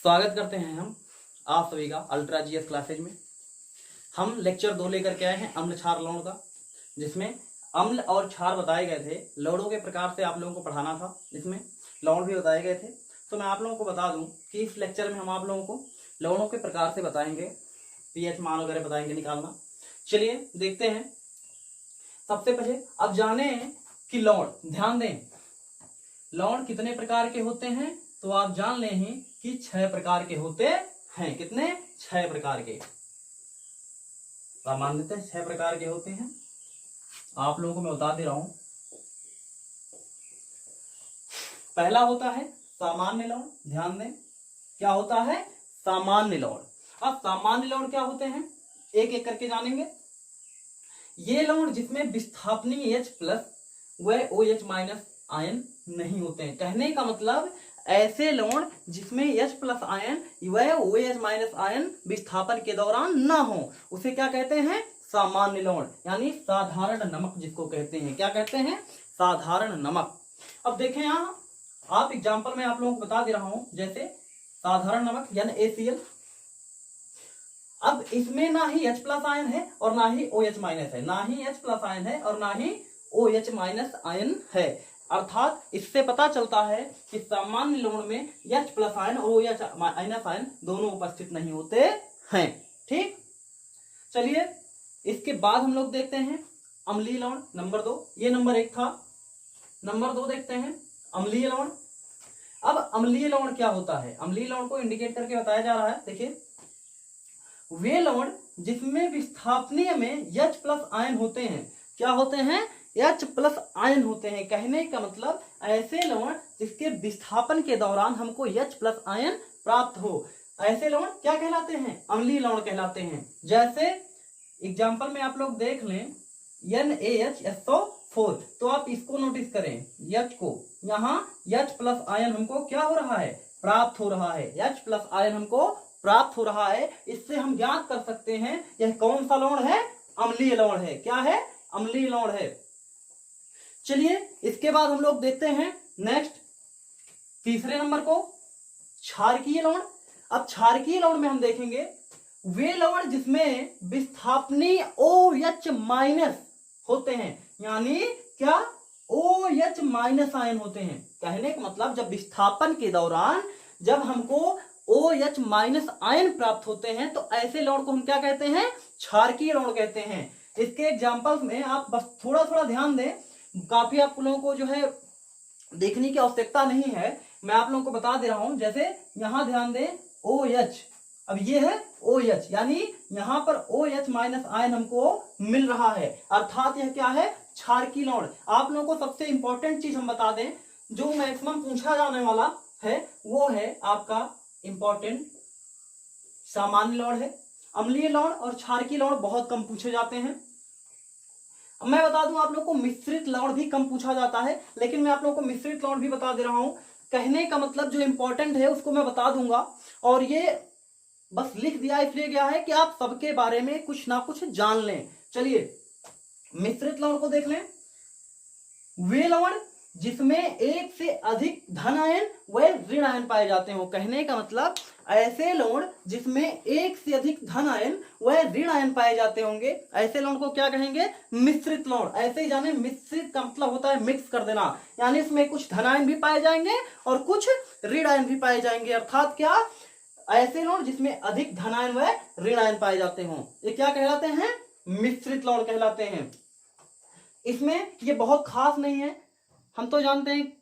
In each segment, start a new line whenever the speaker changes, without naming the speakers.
स्वागत करते हैं हम आप सभी का अल्ट्रा जीएस क्लासेज में। हम लेक्चर 2 लेकर के आए हैं अम्ल क्षार लवण का, जिसमें अम्ल और क्षार बताए गए थे। लवणों के प्रकार से आप लोगों को पढ़ाना था, इसमें लवण भी बताए गए थे। तो मैं आप लोगों को बता दूं कि इस लेक्चर में हम आप लोगों को लवणों के प्रकार से बताएंगे, पीएच मान वगैरह बताएंगे निकालना। चलिए देखते हैं। सबसे पहले अब जाने कि लवण, ध्यान दें, लवण कितने प्रकार के होते हैं। तो आप जान लें ही कि 6 प्रकार के होते हैं। कितने? 6 प्रकार के। आप मान लेते हैं 6 प्रकार के होते हैं। आप लोगों को मैं बता दे रहा हूं। पहला होता है सामान्य लवण। ध्यान दें, क्या होता है? सामान्य लवण। अब सामान्य लवण क्या होते हैं, एक एक करके जानेंगे। ये लवण जिसमें विस्थापनीय H+ व OH- आयन नहीं होते हैं। कहने का मतलब ऐसे लवण जिसमें H+ आयन व OH- आयन विस्थापन के दौरान ना हो, उसे क्या कहते हैं? सामान्य लवण, यानी साधारण नमक जिसको कहते हैं। क्या कहते हैं? साधारण नमक। अब देखें यहां, आप एग्जांपल में आप लोगों को बता दे रहा हूं, जैसे साधारण नमक यानी ACl। अब इसमें ना ही H+ आयन है और ना ही OH- है, ना ही H+ आयन है और ना ही OH- आयन है। अर्थात इससे पता चलता है कि सामान्य लवण में H+ आयन और OH- आयन दोनों उपस्थित नहीं होते हैं। ठीक, चलिए इसके बाद हम लोग देखते हैं अम्लीय लवण नंबर 2। ये नंबर 1 था। नंबर 2 देखते हैं अम्लीय लवण। अब अम्लीय लवण क्या होता है? अम्लीय लवण को इंडिकेट करके बताया जा रहा है। देखिए, वे लवण जिसमें विस्थापनीय में H+ आयन होते हैं। क्या होते हैं? H+ आयन होते हैं। कहने का मतलब ऐसे लवण जिसके विस्थापन के दौरान हमको H+ आयन प्राप्त हो, ऐसे लवण क्या कहलाते हैं? अम्लीय लवण कहलाते हैं। जैसे एग्जांपल में आप लोग देख लें NaHSO4। तो आप इसको नोटिस करें, H को, यहाँ H+ आयन हमको क्या हो रहा है? प्राप्त हो रहा है। H+ आयन हमको प्राप्त हो रहा है। इससे हम ज्ञात कर सकते हैं यह कौन सा लवण है? अम्लीय लवण है। क्या है? अम्लीय लवण है। चलिए इसके बाद हम लोग देखते हैं नेक्स्ट, तीसरे नंबर को, क्षारकीय लवण। अब क्षारकीय लवण में हम देखेंगे वे लवण जिसमें विस्थापनीय OH- होते हैं, यानी क्या? OH- आयन होते हैं। कहने का मतलब जब विस्थापन के दौरान जब हमको OH- आयन प्राप्त होते हैं तो ऐसे लवण को हम क्या कहते हैं? क्षारकीय लवण कहते हैं। इसके एग्जांपल्स में आप बस थोड़ा थोड़ा ध्यान दें, काफी आप लोगों को जो है देखने की आवश्यकता नहीं है, मैं आप लोगों को बता दे रहा हूं। जैसे यहां ध्यान दें OH, अब ये है OH, यानी यहां पर OH- आयन हमको मिल रहा है, अर्थात यह क्या है? क्षारकीय लवण। आप लोगों को सबसे इंपॉर्टेंट चीज हम बता दें, जो मैक्सिमम पूछा जाने वाला है वो है आपका इंपॉर्टेंट सामान्य लवण है। अम्लीय लवण और क्षारकीय लवण बहुत कम पूछे जाते हैं। मैं बता दूं आप लोग को मिश्रित लवण भी कम पूछा जाता है, लेकिन मैं आप लोगों को मिश्रित लवण भी बता दे रहा हूं। कहने का मतलब जो इंपॉर्टेंट है उसको मैं बता दूंगा, और ये बस लिख दिया इसलिए गया है कि आप सबके बारे में कुछ ना कुछ जान लें। चलिए मिश्रित लवण को देख लें। वे लवण जिसमें एक से अधिक धन आयन व ऋण आयन पाए जाते हो। कहने का मतलब ऐसे लवण जिसमें एक से अधिक धन आयन व ऋण आयन पाए जाते होंगे, ऐसे लवण को क्या कहेंगे? मिश्रित लवण। ऐसे ही जाने, मिश्रित का मतलब होता है मिक्स कर देना, यानी इसमें कुछ धन आयन भी पाए जाएंगे और कुछ ऋण आयन भी पाए जाएंगे। अर्थात क्या? ऐसे लवण जिसमें अधिक धन आयन व ऋण आयन पाए जाते हों, ये क्या कहलाते हैं? मिश्रित लवण कहलाते हैं। इसमें ये बहुत खास नहीं है, हम तो जानते हैं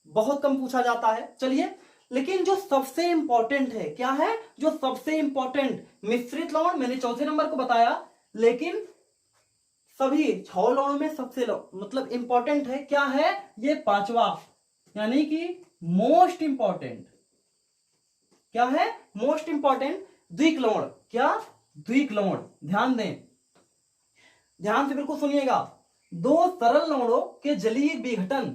बहुत कम पूछा जाता है। चलिए, लेकिन जो सबसे इंपॉर्टेंट है, क्या है जो सबसे इंपॉर्टेंट? मिश्रित लवण मैंने चौथे नंबर को बताया, लेकिन सभी 6 लवणों में सबसे मतलब इंपॉर्टेंट है, क्या है? ये 5वां, यानी कि मोस्ट इंपॉर्टेंट। क्या है? मोस्ट इंपॉर्टेंट द्विक लवण। क्या? द्विक लवण। ध्यान दें, ध्यान से बिल्कुल सुनिएगा। 2 सरल लवणों के जलीय विघटन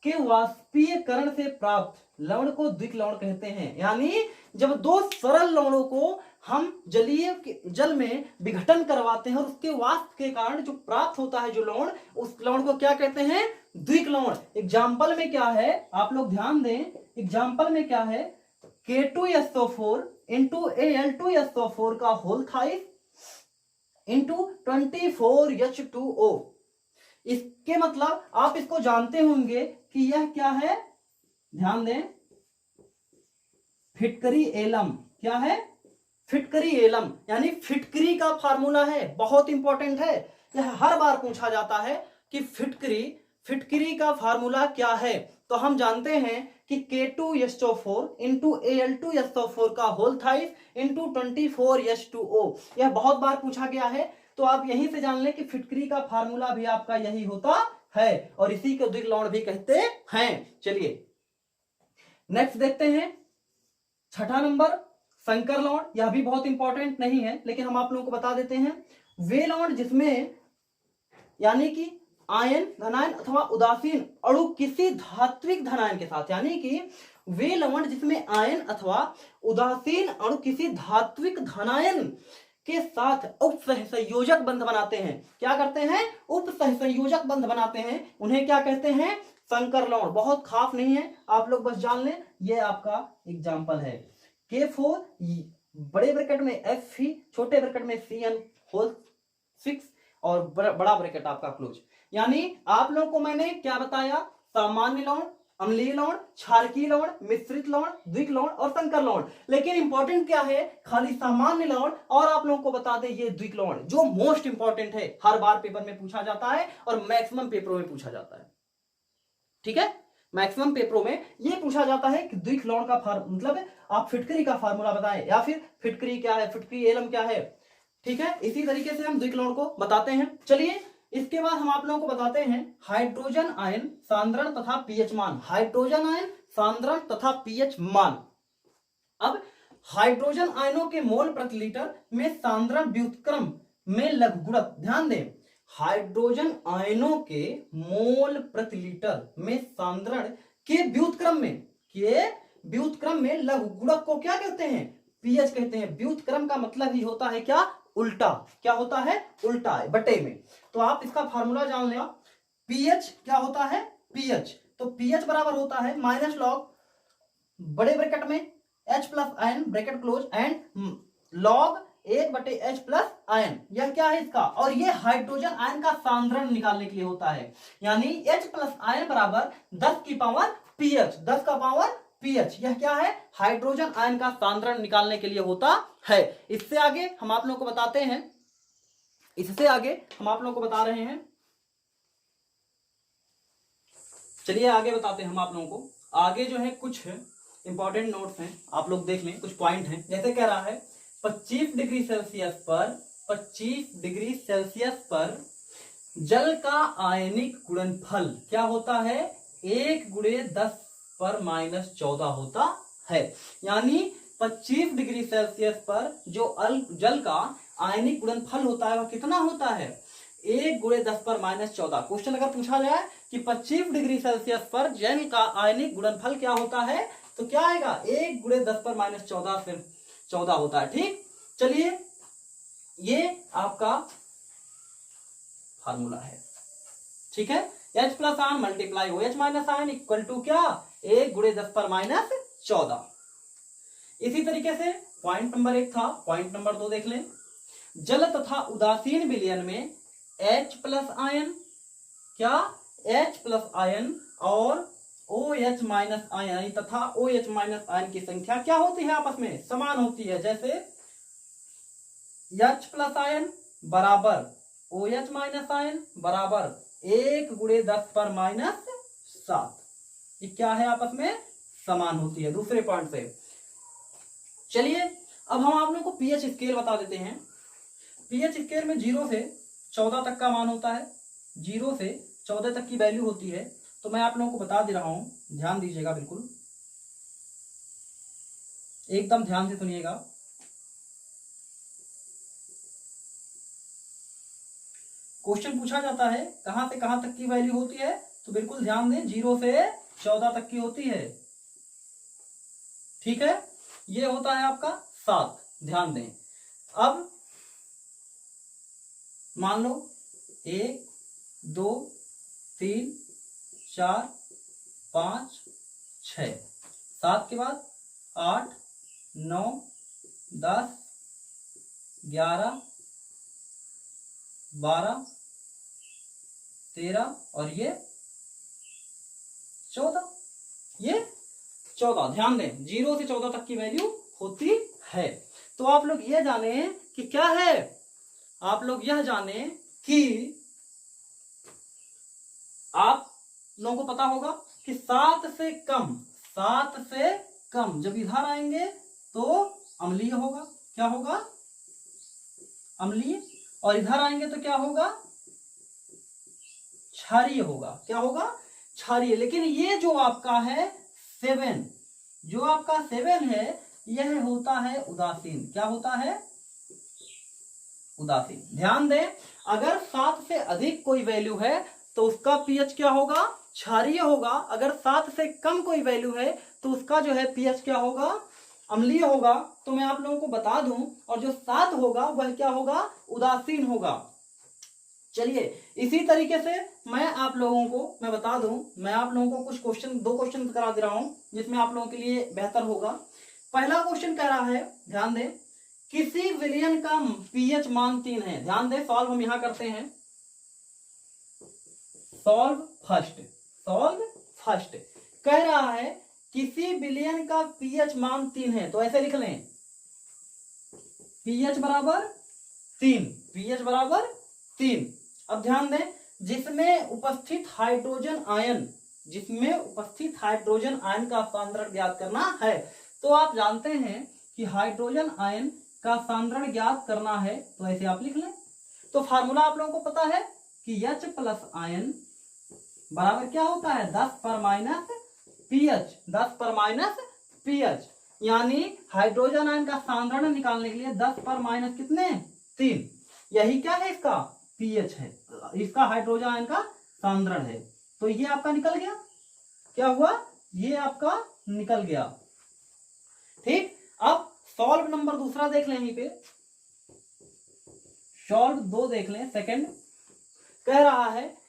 के वाष्पीयकरण से प्राप्त लवण को द्विक लवण कहते हैं। यानी जब 2 सरल लवणों को हम जलीय जल में विघटन करवाते हैं और उसके वाष्प के कारण जो प्राप्त होता है जो लवण, उस लवण को क्या कहते हैं? द्विक लवण। एग्जाम्पल में क्या है? आप लोग ध्यान दें, एग्जाम्पल में क्या है K2SO4 इंटू Al2SO4 का होल थाइस इंटू 24H2O। इसके मतलब आप इसको जानते होंगे कि यह क्या है, ध्यान दें, फिटकरी एलम। क्या है? फिटकरी एलम, यानी फिटकरी का फार्मूला है, बहुत इंपॉर्टेंट है। यह हर बार पूछा जाता है कि फिटकरी का फार्मूला क्या है। तो हम जानते हैं कि K2SO4 इंटू Al2SO4 का होल थाइस इंटू 24H2O। यह बहुत बार पूछा गया है, तो आप यहीं से जान लें कि फिटकरी का फार्मूला भी आपका यही होता है और इसी को द्विगलौण भी कहते हैं। चलिए नेक्स्ट देखते हैं, छठा नंबर संकर लौण। यह भी बहुत इंपॉर्टेंट नहीं है, लेकिन हम आप लोगों को बता देते हैं। वे लौण जिसमें यानी कि आयन धनायन अथवा उदासीन अणु किसी धात्विक धनायन के साथ, यानी कि वे लवण जिसमें आयन अथवा उदासीन अणु किसी धात्विक धनायन के साथ उपसहसंयोजक बंध बनाते हैं। क्या करते हैं? उपसहसंयोजक बंध बनाते हैं। उन्हें क्या कहते हैं? संकर लवण। बहुत खास नहीं है, आप लोग बस जान लें, ये आपका एग्जाम्पल है। K4 बड़े ब्रैकेट में Fe, छोटे ब्रैकेट में Cn होल 6 और बड़ा ब्रैकेट आपका क्लोज। यानी आप लोगों को मैंने क्या बताया? सामान्य लवण, अम्लीय लवण, क्षारकीय लवण, मिश्रित लवण, द्विक लवण और संकर लवण। लेकिन इंपॉर्टेंट क्या है? खाली सामान्य लवण और आप लोगों को बता दें ये द्विक लवण, जो मोस्ट इंपॉर्टेंट है, हर बार पेपर में पूछा जाता है और मैक्सिमम पेपरों में पूछा जाता है। ठीक है, मैक्सिमम पेपरों में ये पूछा जाता है कि द्विक लवण का मतलब आप फिटकरी का फार्मूला बताएं, या फिर फिटकरी क्या है, फिटकरी एलम क्या है। ठीक है, इसी तरीके से हम द्विक लवण को बताते हैं। चलिए इसके बाद हम आप लोगों को बताते हैं हाइड्रोजन आयन सांद्रण तथा पीएच मान। हाइड्रोजन आयन सांद्रण तथा पीएच मान। अब हाइड्रोजन आयनों के मोल प्रति लीटर में सांद्रण व्युत्क्रम में लघुगुणक, ध्यान दें, हाइड्रोजन आयनों के मोल प्रति लीटर में सांद्रण के व्युत्क्रम में लघुगुणक को क्या कहते हैं? पीएच कहते हैं। व्युत्क्रम का मतलब ही होता है क्या? उल्टा। क्या होता है? उल्टा बटे में। तो आप इसका फार्मूला जान लें। पीएच क्या होता है? पीएच, तो पीएच बराबर होता है माइनस लॉग बड़े ब्रैकेट में H plus ion bracket close and log 1/H plus ion. यह क्या है इसका? और ये हाइड्रोजन आयन का सांद्रण निकालने के लिए होता है। यानी H प्लस आयन बराबर 10 की पावर पीएच, 10 का पावर पीएच। यह क्या है? हाइड्रोजन आयन का सांद्रण निकालने के लिए होता है। इससे आगे हम आप लोगों को बताते हैं, इससे आगे हम आप लोगों को बता रहे हैं। चलिए आगे बताते हैं हम आप लोगों को। आगे जो है कुछ इंपॉर्टेंट नोट्स हैं, आप लोग देख लें, कुछ पॉइंट हैं। जैसे कह रहा है 25 डिग्री सेल्सियस पर जल का आयनिक गुणनफल क्या होता है? 1×10⁻14 होता है। यानी 25 डिग्री सेल्सियस पर जो जल का आयनिक गुणनफल होता है वह कितना होता है? 1×10⁻14। क्वेश्चन अगर पूछा जाए कि 25 डिग्री सेल्सियस पर जल का आयनिक गुणनफल क्या होता है, तो क्या आएगा? 1×10⁻14 से 14 होता है। ठीक, चलिए ये आपका फार्मूला है। ठीक है, H plus ion multiply OH minus ion equal to क्या? 1×10⁻14। इसी तरीके से पॉइंट नंबर 1 था, पॉइंट नंबर 2 देख लें। जल तथा उदासीन विलयन में H प्लस आयन, क्या? H प्लस आयन और OH माइनस आयन तथा OH माइनस आयन की संख्या क्या होती है? आपस में समान होती है। जैसे H प्लस आयन बराबर OH माइनस आयन बराबर 1×10⁻7। ये क्या है? आपस में समान होती है। दूसरे पॉइंट से चलिए अब हम आप लोगों को पीएच स्केल बता देते हैं। पीएच स्केल में 0 से 14 तक का मान होता है। 0 से 14 तक की वैल्यू होती है। तो मैं आप लोगों को बता दे रहा हूं, ध्यान दीजिएगा, बिल्कुल एकदम ध्यान से सुनिएगा। क्वेश्चन पूछा जाता है कहां से कहां तक की वैल्यू होती है, तो बिल्कुल ध्यान दें, 0 से 14 तक की होती है। ठीक है, ये होता है आपका 7, ध्यान दें। अब मान लो 1 2 3 4 5 6, 7 के बाद 8 9, 10, 11, 12, 13 और ये 14। ये 14, ध्यान दें 0 से 14 तक की वैल्यू होती है। तो आप लोग यह जाने कि क्या है, आप लोग यह जाने कि आप लोगों को पता होगा कि 7 से कम जब इधर आएंगे तो अम्लीय होगा। क्या होगा? अम्लीय। और इधर आएंगे तो क्या होगा? क्षारीय होगा। क्या होगा? क्षारीय। लेकिन ये जो आपका है 7, जो आपका 7 है, यह होता है उदासीन। क्या होता है? उदासीन। ध्यान दें, अगर 7 से अधिक कोई वैल्यू है तो उसका पीएच क्या होगा? क्षारीय होगा। अगर 7 से कम कोई वैल्यू है तो उसका जो है पीएच क्या होगा? अम्लीय होगा। तो मैं आप लोगों को बता दूं, और जो 7 होगा वह क्या होगा? उदासीन होगा। चलिए, इसी तरीके से मैं आप लोगों को मैं बता दूं, मैं आप लोगों को कुछ क्वेश्चन, 2 क्वेश्चन करा दे रहा हूं जिसमें आप लोगों के लिए बेहतर होगा। पहला क्वेश्चन कह रहा है, ध्यान दें, किसी विलयन का पीएच मान 3 है। ध्यान दें, सॉल्व हम यहां करते हैं। सॉल्व फर्स्ट कह रहा है किसी विलयन का पीएच मान 3 है, तो ऐसे लिख लें पीएच बराबर 3। अब ध्यान दें, जिसमें उपस्थित हाइड्रोजन आयन का सांद्रण ज्ञात करना है। तो आप जानते हैं कि हाइड्रोजन आयन का सांद्रण ज्ञात करना है, तो ऐसे आप लिख लें। तो फार्मूला आप लोगों को पता है कि H प्लस आयन बराबर क्या होता है? 10 पर माइनस पीएच। यानी हाइड्रोजन आयन का सांद्रण निकालने के लिए 10 पर माइनस कितने? 3। यही क्या है? इसका पीएच है, इसका हाइड्रोजन आयन का सांद्रण है। तो ये आपका निकल गया। क्या हुआ? ये आपका निकल गया। ठीक। अब सॉल्व नंबर दूसरा देख लें, यहीं पे सॉल्व 2 देख लें। सेकंड कह रहा है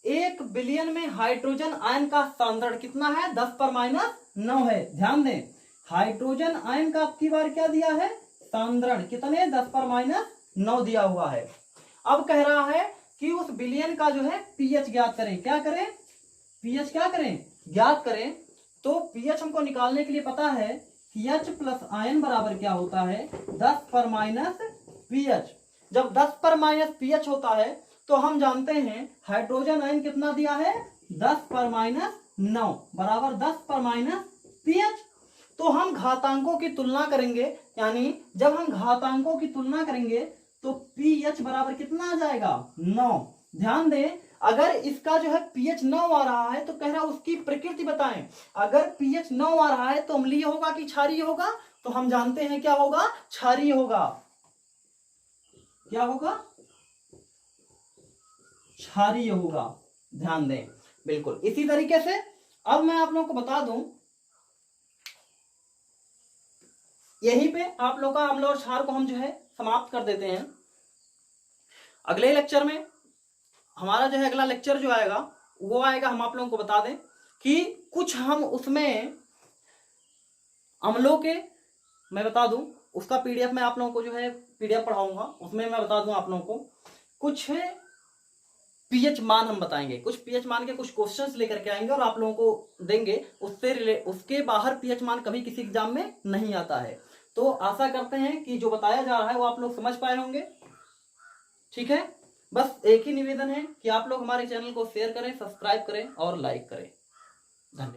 1 बिलियन में हाइड्रोजन आयन का सांद्रण कितना है? 10 पर माइनस 9 है। ध्यान दें, हाइड्रोजन आयन का आपकी बार क्या दिया है? सांद्रण कितने? 10 पर माइनस 9 दिया हुआ है। अब कह रहा है कि उस बिलियन का जो है पीएच ज्ञात करें। क्या करें? पीएच क्या करें? ज्ञात करें। तो पीएच हमको निकालने के लिए पता है कि H प्लस आयन बराबर क्या होता है? 10 पर माइनस पीएच। जब 10 पर माइनस पीएच होता है तो हम जानते हैं हाइड्रोजन आयन कितना दिया है? 10 पर माइनस 9 बराबर 10 पर माइनस पीएच। तो हम घातांकों की तुलना करेंगे, यानी जब हम घातांकों की तुलना करेंगे तो पीएच बराबर कितना आ जाएगा? 9। ध्यान दें, अगर इसका जो है पीएच 9 आ रहा है तो कह रहा है उसकी प्रकृति बताएं। अगर पीएच 9 आ रहा है तो अम्लीय होगा कि क्षारीय होगा? तो हम जानते हैं क्या होगा? क्षारीय होगा। क्या होगा? क्षारीय होगा। ध्यान दें, बिल्कुल इसी तरीके से अब मैं आप लोगों को बता दूं, यहीं पे आप लोगों का अम्ल और क्षार को हम जो है समाप्त कर देते हैं। अगले लेक्चर में हमारा जो है अगला लेक्चर जो आएगा वो आएगा, हम आप लोगों को बता दें कि कुछ हम उसमें अम्लों के, मैं बता दूं उसका पीडीएफ मैं आप लोगों को जो है पीडीएफ पढ़ाऊंगा, उसमें मैं बता दूं आप लोगों को कुछ पीएच मान हम बताएंगे, कुछ पीएच मान के कुछ क्वेश्चंस लेकर के आएंगे और आप लोगों को देंगे। उसके बाहर पीएच मान कभी किसी एग्जाम में नहीं आता है। तो आशा करते हैं कि जो बताया जा रहा है वो आप लोग समझ पाए होंगे। ठीक है, बस एक ही निवेदन है कि आप लोग हमारे चैनल को शेयर करें, सब्सक्राइब करें और लाइक करें। धन्यवाद।